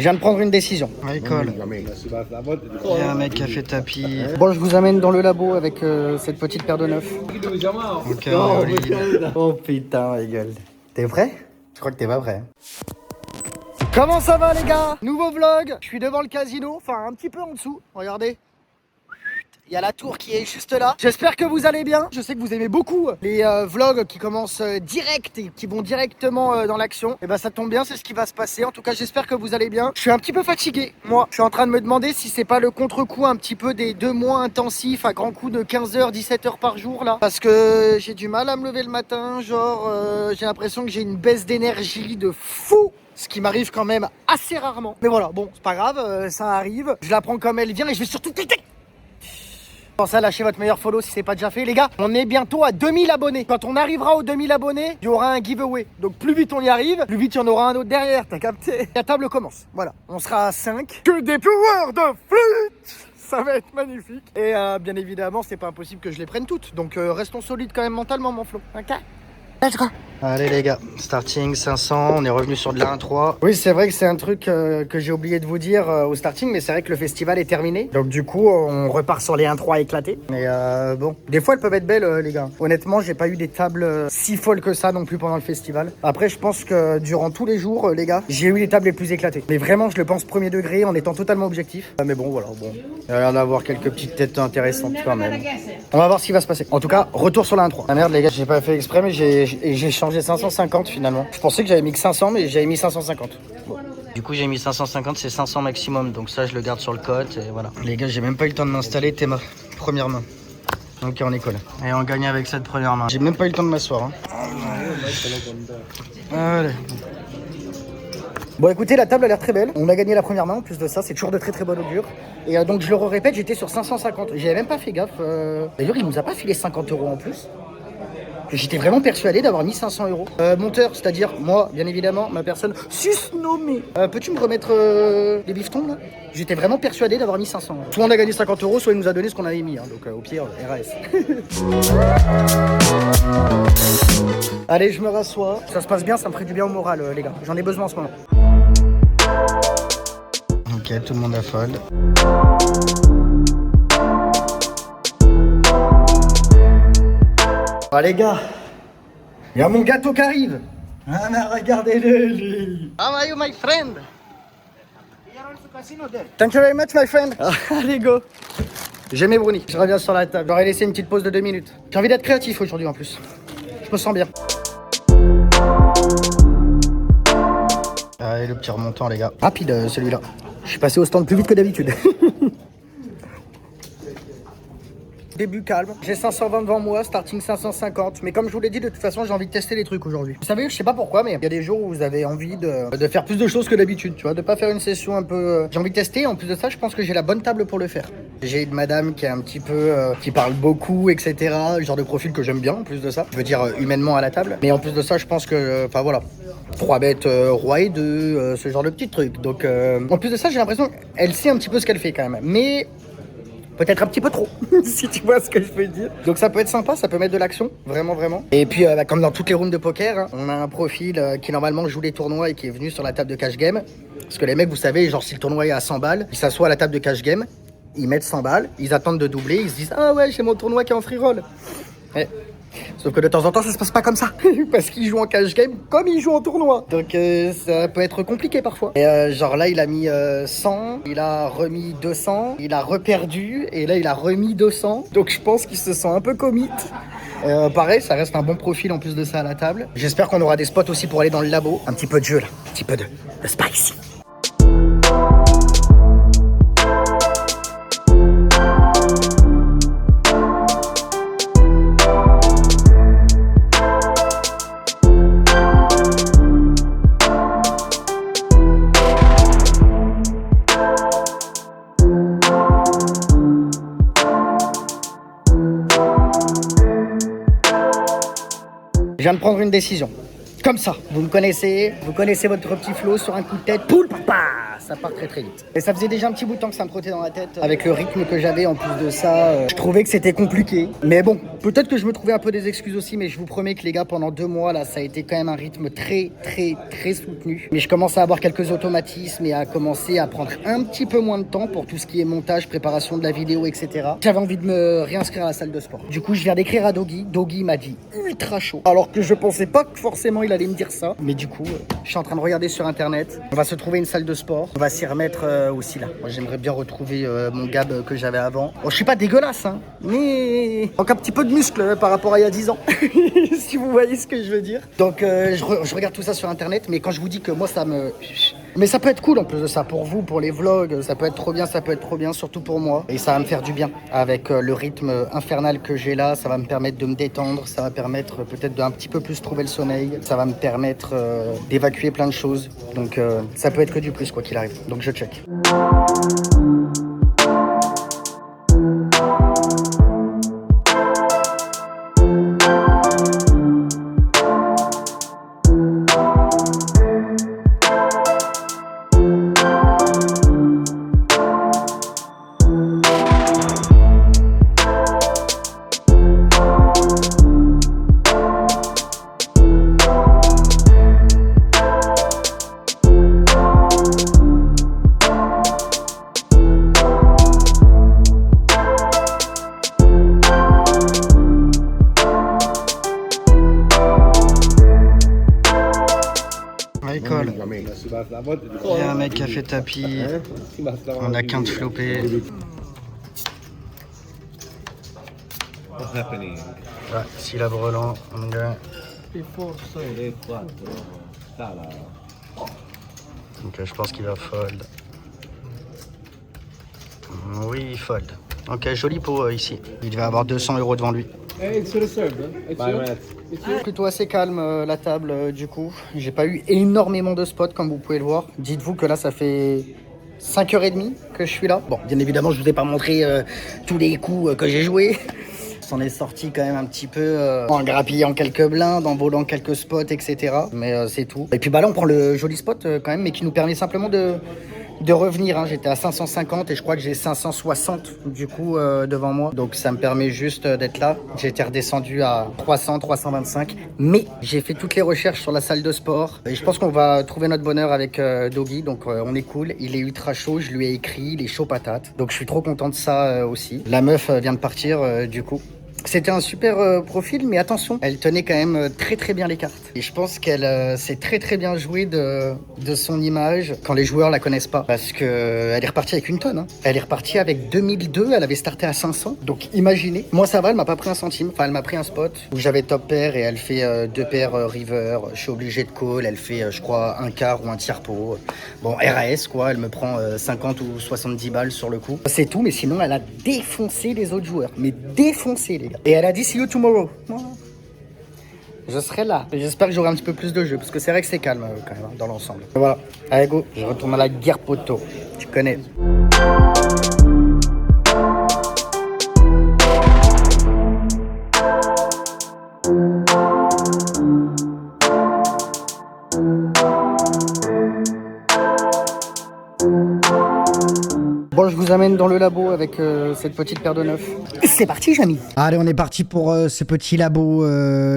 Je viens de prendre une décision. À l'école. Il y a un mec qui a fait tapis. Bon, je vous amène dans le labo avec cette petite paire de neufs. Ok, oh putain, ma gueule. T'es prêt? Je crois que t'es pas prêt. Comment ça va les gars? Nouveau vlog. Je suis devant le casino, enfin un petit peu en dessous. Regardez. Il y a la tour qui est juste là. J'espère que vous allez bien. Je sais que vous aimez beaucoup les vlogs qui commencent direct et qui vont directement dans l'action. Et ben ça tombe bien, c'est ce qui va se passer. En tout cas, j'espère que vous allez bien. Je suis un petit peu fatigué. Moi, je suis en train de me demander si c'est pas le contre-coup un petit peu des 2 mois intensifs à grands coups de 15h, 17h par jour là. Parce que j'ai du mal à me lever le matin. Genre, j'ai l'impression que j'ai une baisse d'énergie de fou. Ce qui m'arrive quand même assez rarement. Mais voilà, bon, c'est pas grave, ça arrive. Je la prends comme elle vient et je vais surtout... Pensez à lâcher votre meilleur follow si c'est pas déjà fait. Les gars, on est bientôt à 2000 abonnés. Quand on arrivera aux 2000 abonnés, il y aura un giveaway. Donc plus vite on y arrive, plus vite il y en aura un autre derrière. T'as capté? La table commence. Voilà, on sera à 5. Que des joueurs de flûte! Ça va être magnifique. Et bien évidemment, c'est pas impossible que je les prenne toutes. Donc restons solides quand même mentalement, mon Flo. Ok? Let's go. Allez les gars, starting 500, on est revenu sur de la 1.3. Oui, c'est vrai que c'est un truc que j'ai oublié de vous dire au starting, mais c'est vrai que le festival est terminé. Donc du coup, on repart sur les 1.3 éclatés. Mais bon, des fois elles peuvent être belles les gars. Honnêtement, j'ai pas eu des tables si folles que ça non plus pendant le festival. Après, je pense que durant tous les jours, les gars, j'ai eu les tables les plus éclatées. Mais vraiment, je le pense premier degré en étant totalement objectif. Mais bon, voilà, bon. Il y a l'air d'avoir quelques petites têtes intéressantes quand même. On va voir ce qui va se passer. En tout cas, retour sur la 1.3. Ah merde les gars, j'ai pas fait exprès, mais j'ai changé 550 finalement. Je pensais que j'avais mis que 500, mais j'avais mis 550. Bon. Du coup, j'ai mis 550, c'est 500 maximum. Donc ça, je le garde sur le cote et voilà. Les gars, j'ai même pas eu le temps de m'installer. T'es ma première main. Ok, on école. Et on gagne avec cette première main. J'ai même pas eu le temps de m'asseoir. Hein. Allez. Bon écoutez, la table a l'air très belle. On a gagné la première main en plus de ça, c'est toujours de très très bon augure. Et donc je le répète, j'étais sur 550. J'avais même pas fait gaffe. D'ailleurs, il nous a pas filé 50 € en plus. J'étais vraiment persuadé d'avoir mis 500 €. Monteur, c'est-à-dire moi, bien évidemment, ma personne susnommée. Peux-tu me remettre les bifetons là? J'étais vraiment persuadé d'avoir mis 500 €. Soit on a gagné 50 €, soit il nous a donné ce qu'on avait mis. Hein. Donc au pire, RAS. Allez, je me rassois. Ça se passe bien, ça me ferait du bien au moral, les gars. J'en ai besoin en ce moment. Ok, tout le monde affole. Ah les gars, il y a mon gâteau qui arrive. Ah mais regardez-le lui. How are you my friend? Thank you very much my friend. Allez go. J'ai mes brownies, je reviens sur la table. J'aurais laissé une petite pause de 2 minutes. J'ai envie d'être créatif aujourd'hui en plus. Je me sens bien. Allez le petit remontant les gars. Rapide celui-là. Je suis passé au stand plus vite que d'habitude. Début calme, j'ai 520 devant moi, starting 550. Mais comme je vous l'ai dit, de toute façon, j'ai envie de tester les trucs aujourd'hui. Vous savez, je sais pas pourquoi, mais il y a des jours où vous avez envie de faire plus de choses que d'habitude, tu vois, de pas faire une session un peu... J'ai envie de tester, en plus de ça, je pense que j'ai la bonne table pour le faire. J'ai une madame qui est un petit peu... qui parle beaucoup, etc. Le genre de profil que j'aime bien, en plus de ça. Je veux dire, humainement à la table. Mais en plus de ça, je pense que... Enfin, voilà. 3 bêtes, roi et 2, ce genre de petits trucs. Donc, en plus de ça, j'ai l'impression qu'elle sait un petit peu ce qu'elle fait quand même. Mais... peut-être un petit peu trop, si tu vois ce que je veux dire. Donc ça peut être sympa, ça peut mettre de l'action, vraiment, vraiment. Et puis, comme dans toutes les rooms de poker, hein, on a un profil qui normalement joue les tournois et qui est venu sur la table de cash game. Parce que les mecs, vous savez, genre si le tournoi est à 100 balles, ils s'assoient à la table de cash game, ils mettent 100 balles, ils attendent de doubler, ils se disent « Ah ouais, j'ai mon tournoi qui est en free roll ». Sauf que de temps en temps, ça se passe pas comme ça. Parce qu'il joue en cash game comme il joue en tournoi. Donc ça peut être compliqué parfois. Et genre là, il a mis 100, il a remis 200, il a reperdu, et là, il a remis 200. Donc je pense qu'il se sent un peu commit. Pareil, ça reste un bon profil en plus de ça à la table. J'espère qu'on aura des spots aussi pour aller dans le labo. Un petit peu de jeu là, un petit peu de spicy. Je viens de prendre une décision. Comme ça, vous connaissez votre petit flow sur un coup de tête, poule, papa, ça part très très vite. Et ça faisait déjà un petit bout de temps que ça me trottait dans la tête. Avec le rythme que j'avais en plus de ça, je trouvais que c'était compliqué. Mais bon, peut-être que je me trouvais un peu des excuses aussi, mais je vous promets que les gars, pendant 2 mois, là, ça a été quand même un rythme très très très soutenu. Mais je commence à avoir quelques automatismes et à commencer à prendre un petit peu moins de temps pour tout ce qui est montage, préparation de la vidéo, etc. J'avais envie de me réinscrire à la salle de sport. Du coup, je viens d'écrire à Doggy. Doggy m'a dit ultra chaud. Alors que je pensais pas que forcément il allait me dire ça. Mais du coup, je suis en train de regarder sur internet. On va se trouver une salle de sport. On va s'y remettre aussi là. Moi, j'aimerais bien retrouver mon Gab que j'avais avant. Bon, je suis pas dégueulasse, hein. Mais donc un petit peu de muscle par rapport à il y a 10 ans. Si vous voyez ce que je veux dire. Donc je regarde tout ça sur internet. Mais quand je vous dis que moi ça me... Mais ça peut être cool en plus de ça, pour vous, pour les vlogs, ça peut être trop bien, surtout pour moi. Et ça va me faire du bien. Avec le rythme infernal que j'ai là, ça va me permettre de me détendre, ça va permettre peut-être d'un petit peu plus trouver le sommeil, ça va me permettre d'évacuer plein de choses. Donc ça peut être que du plus quoi qu'il arrive. Donc je check. École. Il y a un mec qui a fait tapis. On a qu'un de flopé. Ouais, syllabe Roland. Donc je pense qu'il va fold. Oui, fold. Ok, joli pot ici. Il devait avoir 200 € devant lui. Plutôt assez calme la table du coup. J'ai pas eu énormément de spots comme vous pouvez le voir. Dites-vous que là ça fait 5h30 que je suis là. Bon, bien évidemment je vous ai pas montré tous les coups que j'ai joués. On est sorti quand même un petit peu en grappillant quelques blindes, en volant quelques spots, etc. Mais c'est tout. Et puis bah là on prend le joli spot quand même, mais qui nous permet simplement de revenir, hein. J'étais à 550 et je crois que j'ai 560 du coup devant moi. Donc ça me permet juste d'être là. J'étais redescendu à 300, 325. Mais j'ai fait toutes les recherches sur la salle de sport. Et je pense qu'on va trouver notre bonheur avec Doggy. Donc on est cool. Il est ultra chaud. Je lui ai écrit. Il est chaud patate. Donc je suis trop content de ça aussi. La meuf vient de partir du coup. C'était un super profil, mais attention, elle tenait quand même très très bien les cartes. Et je pense qu'elle s'est très très bien jouée de son image quand les joueurs la connaissent pas. Parce que elle est repartie avec une tonne. Hein. Elle est repartie avec 2002, elle avait starté à 500. Donc imaginez, moi ça va, elle m'a pas pris un centime. Enfin, elle m'a pris un spot où j'avais top pair et elle fait 2 paires river. Je suis obligé de call, elle fait je crois un quart ou un tiers pot. Bon, RAS quoi, elle me prend 50 ou 70 balles sur le coup. C'est tout, mais sinon elle a défoncé les autres joueurs. Mais défoncé les gars. Et elle a dit see you tomorrow. Voilà. Je serai là. J'espère que j'aurai un petit peu plus de jeu, parce que c'est vrai que c'est calme quand même dans l'ensemble. Voilà. Allez go, je retourne à la guerre poteau. Tu connais. Bon, je vous amène dans le labo avec cette petite paire de neuf. C'est parti, Jamy. Allez, on est parti pour ce petit labo,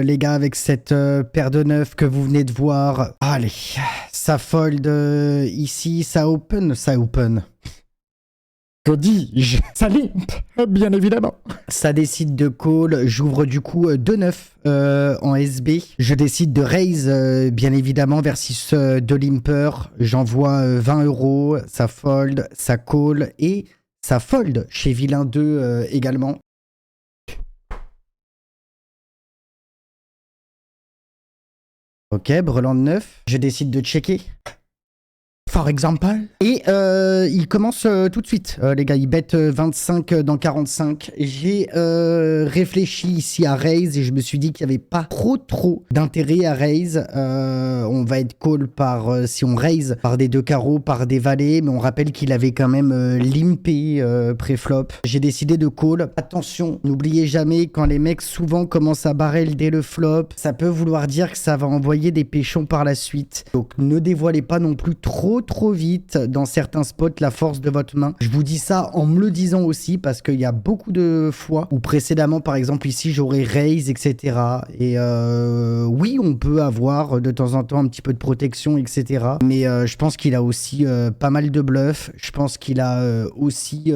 les gars, avec cette paire de neuf que vous venez de voir. Allez, ça fold ici, ça open. Que dis-je? Ça limp, bien évidemment. Ça décide de call, j'ouvre du coup 2-9 en SB. Je décide de raise, bien évidemment, versus de limper. J'envoie 20 €, ça fold, ça call et ça fold chez Vilain 2 également. Ok, brelan de 9. Je décide de checker. For example. Et il commence tout de suite, les gars. Il bet 25 dans 45. J'ai réfléchi ici à raise et je me suis dit qu'il n'y avait pas trop d'intérêt à raise. On va être call par, si on raise, par des 2 carreaux, par des valets. Mais on rappelle qu'il avait quand même limpé pré-flop. J'ai décidé de call. Attention, n'oubliez jamais, quand les mecs souvent commencent à barrel dès le flop, ça peut vouloir dire que ça va envoyer des péchons par la suite. Donc ne dévoilez pas non plus trop vite dans certains spots la force de votre main. Je vous dis ça en me le disant aussi parce qu'il y a beaucoup de fois où précédemment, par exemple ici, j'aurais raise, etc. Et oui, on peut avoir de temps en temps un petit peu de protection, etc. Mais je pense qu'il a aussi pas mal de bluff. Je pense qu'il a aussi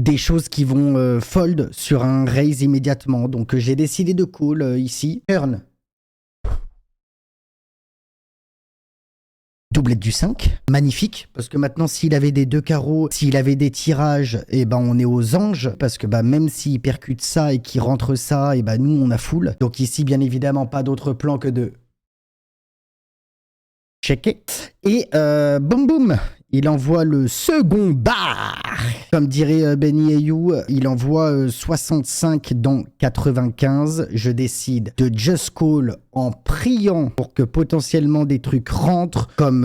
des choses qui vont fold sur un raise immédiatement. Donc j'ai décidé de call ici. Turn. Doublette du 5, magnifique, parce que maintenant s'il avait des 2 carreaux, s'il avait des tirages, et ben on est aux anges, parce que bah, même s'il percute ça et qu'il rentre ça, et ben nous on a full. Donc ici bien évidemment pas d'autre plan que de checker. Et boum boum, il envoie le second bar. Comme dirait Benny Ayou, il envoie 65 dans 95. Je décide de just call en priant pour que potentiellement des trucs rentrent, comme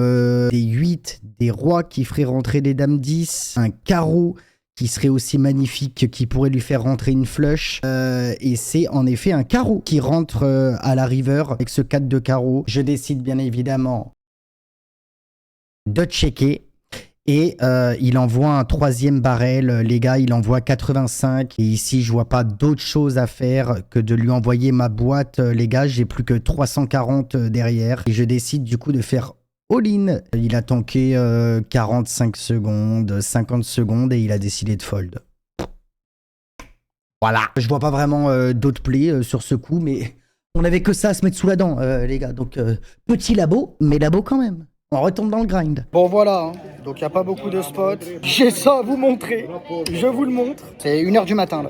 des 8, des rois qui feraient rentrer des dames 10, un carreau qui serait aussi magnifique, qui pourrait lui faire rentrer une flush. Et c'est en effet un carreau qui rentre à la river avec ce 4 de carreau. Je décide bien évidemment de checker. Et il envoie un 3e barrel, les gars, il envoie 85. Et ici, je vois pas d'autre chose à faire que de lui envoyer ma boîte, les gars. J'ai plus que 340 derrière. Et je décide du coup de faire all-in. Il a tanké 45 secondes, 50 secondes et il a décidé de fold. Voilà. Je vois pas vraiment d'autres plays sur ce coup, mais on avait que ça à se mettre sous la dent, les gars. Donc, petit labo, mais labo quand même. On retombe dans le grind. Bon voilà, hein. Donc il n'y a pas beaucoup de spots. J'ai ça à vous montrer. Je vous le montre. C'est 1h du matin là.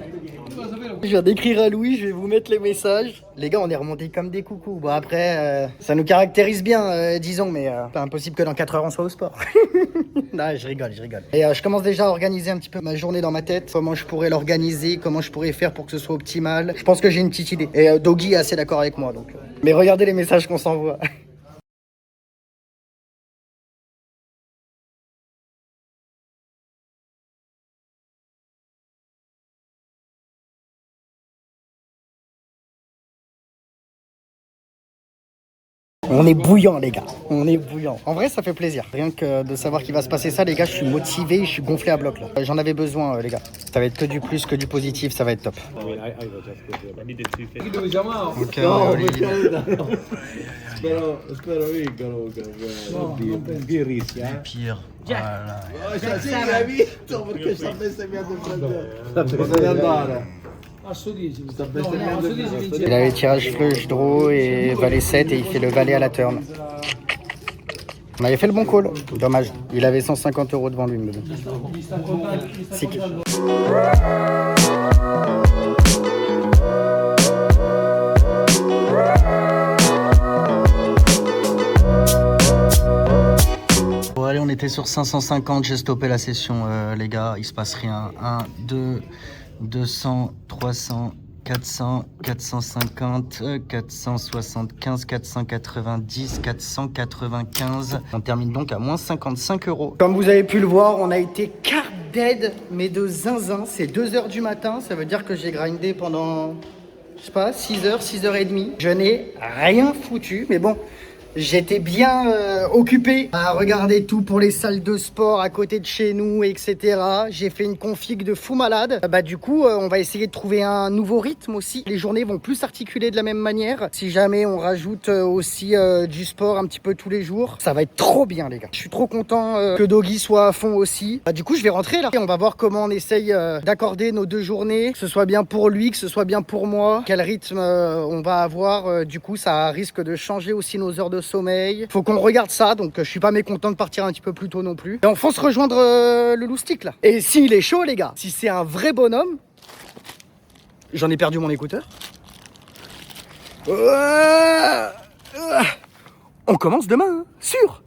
Je viens d'écrire à Louis, je vais vous mettre les messages. Les gars, on est remontés comme des coucous. Bon après, ça nous caractérise bien, disons, mais pas impossible que dans 4 heures on soit au sport. Non, je rigole. Et je commence déjà à organiser un petit peu ma journée dans ma tête. Comment je pourrais l'organiser, comment je pourrais faire pour que ce soit optimal. Je pense que j'ai une petite idée. Et Doggy est assez d'accord avec moi. Donc. Mais regardez les messages qu'on s'envoie. On est bouillant les gars, on est bouillant. En vrai ça fait plaisir. Rien que de savoir qu'il va se passer ça les gars, je suis motivé, je suis gonflé à bloc là. J'en avais besoin les gars. Ça va être que du plus, que du positif, ça va être top. Ok, pire. Il a les tirages flush, draw et valet 7 et il fait le valet à la turn. On avait fait le bon call, dommage. Il avait 150 € devant lui. Mais bon. Sick. Bon allez, on était sur 550, j'ai stoppé la session les gars, il se passe rien. 1, 2... 200, 300, 400, 450, 475, 490, 495. On termine donc à moins 55 €. Comme vous avez pu le voir, on a été card dead, mais de zinzin. C'est 2 h du matin, ça veut dire que j'ai grindé pendant, je sais pas, 6 h, 6 h 30. Je n'ai rien foutu, mais bon... J'étais bien occupé à regarder tout pour les salles de sport à côté de chez nous, etc. J'ai fait une config de fou malade. Du coup, on va essayer de trouver un nouveau rythme aussi. Les journées vont plus s'articuler de la même manière. Si jamais on rajoute aussi du sport un petit peu tous les jours, ça va être trop bien, les gars. Je suis trop content que Doggy soit à fond aussi. Du coup, je vais rentrer là. Et on va voir comment on essaye d'accorder nos 2 journées. Que ce soit bien pour lui, que ce soit bien pour moi. Quel rythme on va avoir. Du coup, ça risque de changer aussi nos heures de sommeil. Faut qu'on regarde ça, donc je suis pas mécontent de partir un petit peu plus tôt non plus. Et on fonce rejoindre le loustic là. Et s'il est chaud les gars, si c'est un vrai bonhomme, j'en ai perdu mon écouteur. On commence demain, hein, sûr.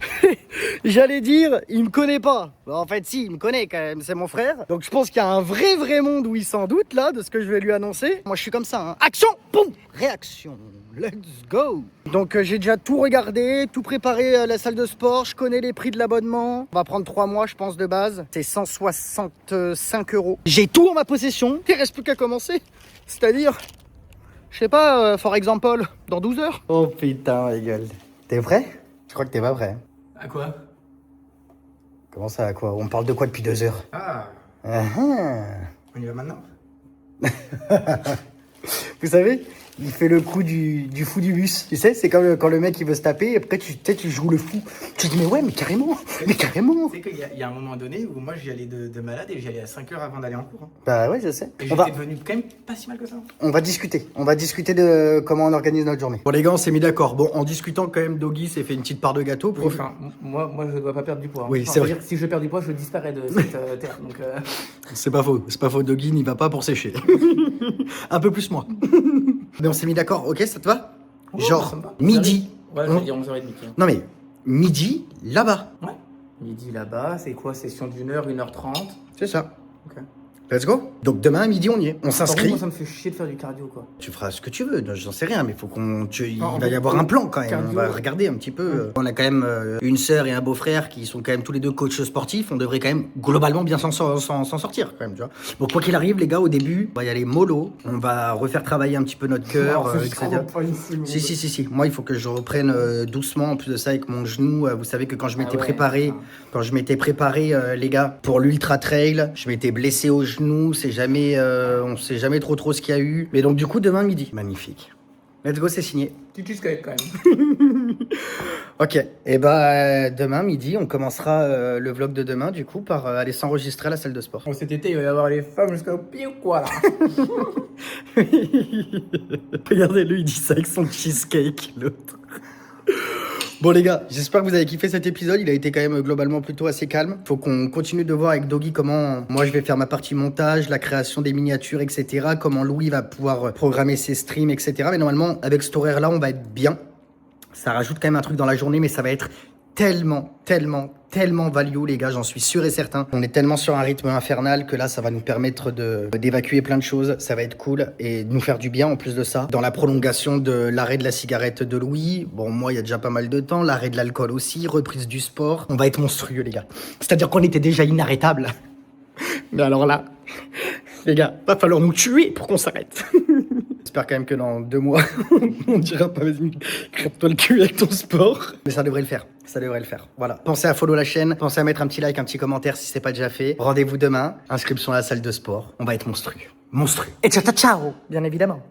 J'allais dire, il me connaît pas. Bon, en fait, si, il me connaît quand même, c'est mon frère. Donc je pense qu'il y a un vrai monde où il s'en doute là de ce que je vais lui annoncer. Moi, je suis comme ça, hein. Action, boum, réaction. Let's go. Donc j'ai déjà tout regardé, tout préparé à la salle de sport. Je connais les prix de l'abonnement. On va prendre 3 mois, je pense, de base. C'est 165 €. J'ai tout en ma possession. Il reste plus qu'à commencer. C'est-à-dire, je sais pas, for example, dans 12 heures. Oh putain, ma gueule. T'es prêt? Je crois que t'es pas prêt. À quoi? Comment ça, à quoi? On parle de quoi depuis 2 heures? Ah, on y va maintenant? Vous savez, il fait le coup du fou du bus. Tu sais, c'est comme quand le mec il veut se taper, et après tu joues le fou. Tu te dis, mais ouais, mais carrément. C'est qu'il y a un moment donné où moi j'y allais de malade et j'y allais à 5 heures avant d'aller en cours. Hein. Bah ouais, je sais. Et j'étais devenu quand même pas si mal que ça. On va discuter. On va discuter de comment on organise notre journée. Bon, les gars, on s'est mis d'accord. Bon, en discutant, quand même, Doggy s'est fait une petite part de gâteau. Oui, enfin, moi je ne dois pas perdre du poids. Hein. Oui, c'est vrai. Dire que si je perds du poids, je disparais de cette terre. Donc, C'est pas faux. C'est pas faux. Doggy n'y va pas pour sécher. Un peu plus moi. Mais on s'est mis d'accord. Ok, ça te va? oh, Genre, midi. Ouais, je vais dire 11h30. Non, mais midi, là-bas. Ouais. Midi là-bas, c'est quoi? Session d'1 h, 1 h 30. C'est ça. Ok. Let's go. Donc demain à midi on y est. On s'inscrit. Moi ça me fait chier de faire du cardio quoi. Tu feras ce que tu veux, j'en sais rien, mais faut il va y avoir un plan quand même. Cardio. On va regarder un petit peu. On a quand même une sœur et un beau-frère qui sont quand même tous les deux coachs sportifs. On devrait quand même globalement bien s'en sortir quand même, tu vois. Bon, quoi qu'il arrive, les gars, au début, on va y aller mollo. On va refaire travailler un petit peu notre cœur, etc. Si. Moi, il faut que je reprenne doucement. En plus de ça, avec mon genou, vous savez que quand je m'étais préparé, les gars, pour l'ultra trail, je m'étais blessé au genou. On sait jamais trop ce qu'il y a eu. Mais donc du coup demain midi. Magnifique. Let's go, c'est signé. Tu cheesecake quand même. Ok. Et bah demain midi, on commencera le vlog de demain du coup par aller s'enregistrer à la salle de sport. Bon, cet été, il va y avoir les femmes jusqu'au pied ou quoi là? Regardez-le, il dit ça avec son cheesecake, l'autre. Bon les gars, j'espère que vous avez kiffé cet épisode, il a été quand même globalement plutôt assez calme. Faut qu'on continue de voir avec Doggy comment moi je vais faire ma partie montage, la création des miniatures, etc. Comment Louis va pouvoir programmer ses streams, etc. Mais normalement, avec cet horaire-là, on va être bien. Ça rajoute quand même un truc dans la journée, mais ça va être tellement value, les gars, j'en suis sûr et certain. On est tellement sur un rythme infernal que là, ça va nous permettre d'évacuer plein de choses. Ça va être cool et de nous faire du bien en plus de ça. Dans la prolongation de l'arrêt de la cigarette de Louis, bon, moi, il y a déjà pas mal de temps. L'arrêt de l'alcool aussi, reprise du sport. On va être monstrueux, les gars. C'est-à-dire qu'on était déjà inarrêtable. Mais alors là, les gars, va falloir nous tuer pour qu'on s'arrête. J'espère quand même que dans 2 mois, on dira pas, vas-y, crève-toi le cul avec ton sport. Mais ça devrait le faire. Ça devrait le faire. Voilà. Pensez à follow la chaîne. Pensez à mettre un petit like, un petit commentaire si c'est pas déjà fait. Rendez-vous demain. Inscription à la salle de sport. On va être monstrueux. Monstrueux. Et ciao, ciao, bien évidemment.